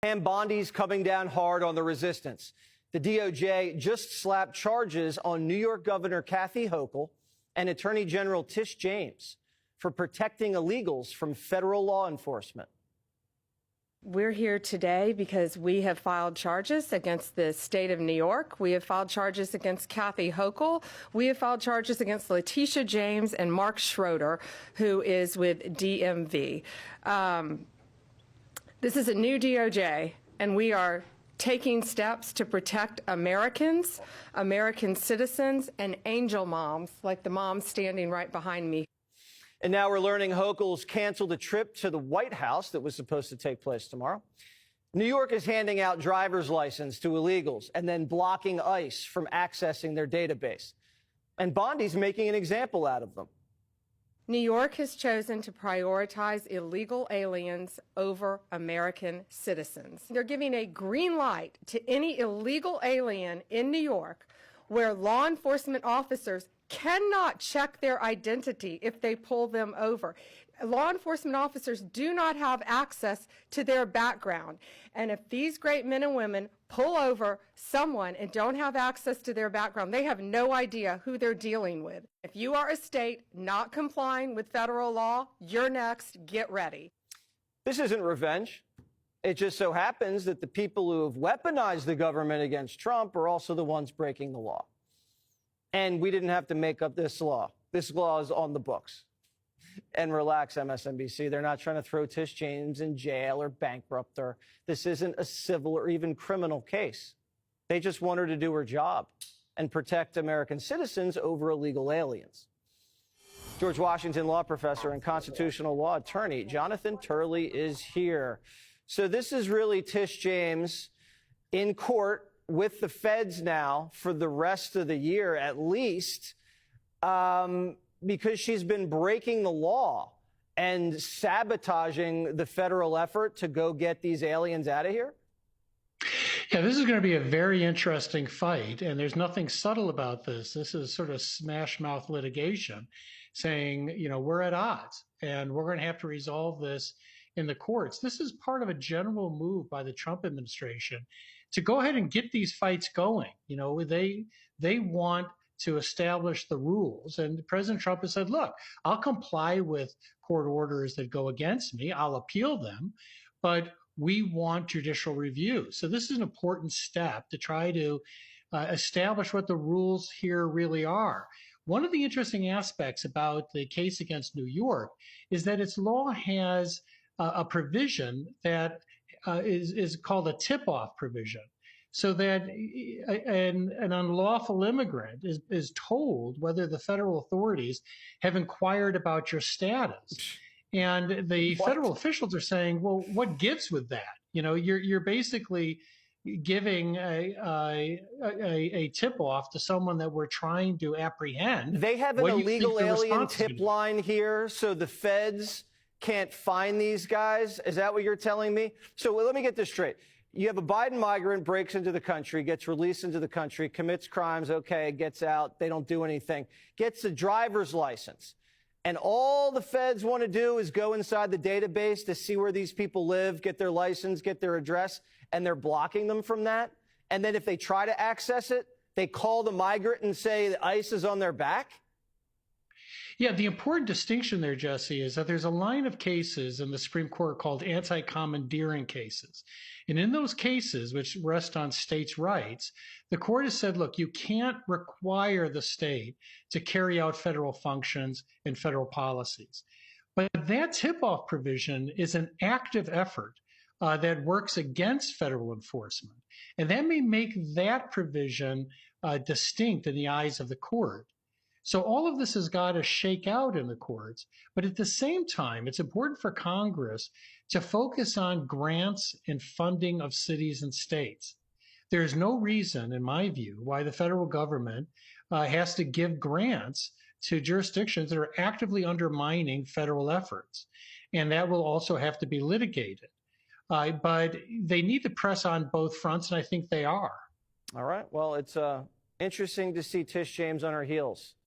And Bondi's coming down hard on the resistance. The DOJ just slapped charges on New York Governor Kathy Hochul and Attorney General Tish James for protecting illegals from federal law enforcement. We're here today because we have filed charges against the state of New York. We have filed charges against Kathy Hochul. We have filed charges against Letitia James and Mark Schroeder, who is with DMV. This is a new DOJ, and we are taking steps to protect Americans, American citizens, and angel moms, like the mom standing right behind me. And now we're learning Hochul's canceled a trip to the White House that was supposed to take place tomorrow. New York is handing out driver's license to illegals and then blocking ICE from accessing their database. And Bondi's making an example out of them. New York has chosen to prioritize illegal aliens over American citizens. They're giving a green light to any illegal alien in New York where law enforcement officers cannot check their identity if they pull them over. Law enforcement officers do not have access to their background. And if these great men and women pull over someone and don't have access to their background, they have no idea who they're dealing with. If you are a state not complying with federal law, you're next. Get ready. This isn't revenge. It just so happens that the people who have weaponized the government against Trump are also the ones breaking the law. And we didn't have to make up this law. This law is on the books. And relax, MSNBC. They're not trying to throw Tish James in jail or bankrupt her. This isn't a civil or even criminal case. They just want her to do her job and protect American citizens over illegal aliens. George Washington law professor and constitutional law attorney Jonathan Turley is here. So this is really Tish James in court with the feds now for the rest of the year, at least, because she's been breaking the law and sabotaging the federal effort to go get these aliens out of here? Yeah, this is going to be a very interesting fight, and there's nothing subtle about this. This is sort of smash mouth litigation saying, you know, we're at odds and we're going to have to resolve this in the courts. This is part of a general move by the Trump administration to go ahead and get these fights going. You know, they want to establish the rules. And President Trump has said, look, I'll comply with court orders that go against me. I'll appeal them, but we want judicial review. So this is an important step to try to establish what the rules here really are. One of the interesting aspects about the case against New York is that its law has a provision that is called a tip-off provision, so that an unlawful immigrant is told whether the federal authorities have inquired about your status. And the federal officials are saying, well, what gives with that? You know, you're basically giving a tip-off to someone that we're trying to apprehend. They have an illegal alien tip line here, so the feds can't find these guys? Is that what you're telling me? So let me get this straight. You have a Biden migrant, breaks into the country, gets released into the country, commits crimes, okay, gets out, they don't do anything, gets a driver's license. And all the feds want to do is go inside the database to see where these people live, get their license, get their address, and they're blocking them from that. And then if they try to access it, they call the migrant and say that ICE is on their back? Yeah, the important distinction there, Jesse, is that there's a line of cases in the Supreme Court called anti-commandeering cases. And in those cases, which rest on states' rights, the court has said, look, you can't require the state to carry out federal functions and federal policies. But that tip-off provision is an active effort that works against federal enforcement. And that may make that provision distinct in the eyes of the court. So all of this has got to shake out in the courts. But at the same time, it's important for Congress to focus on grants and funding of cities and states. There's no reason, in my view, why the federal government has to give grants to jurisdictions that are actively undermining federal efforts. And that will also have to be litigated. But they need to press on both fronts, and I think they are. All right. Well, it's interesting to see Tish James on her heels.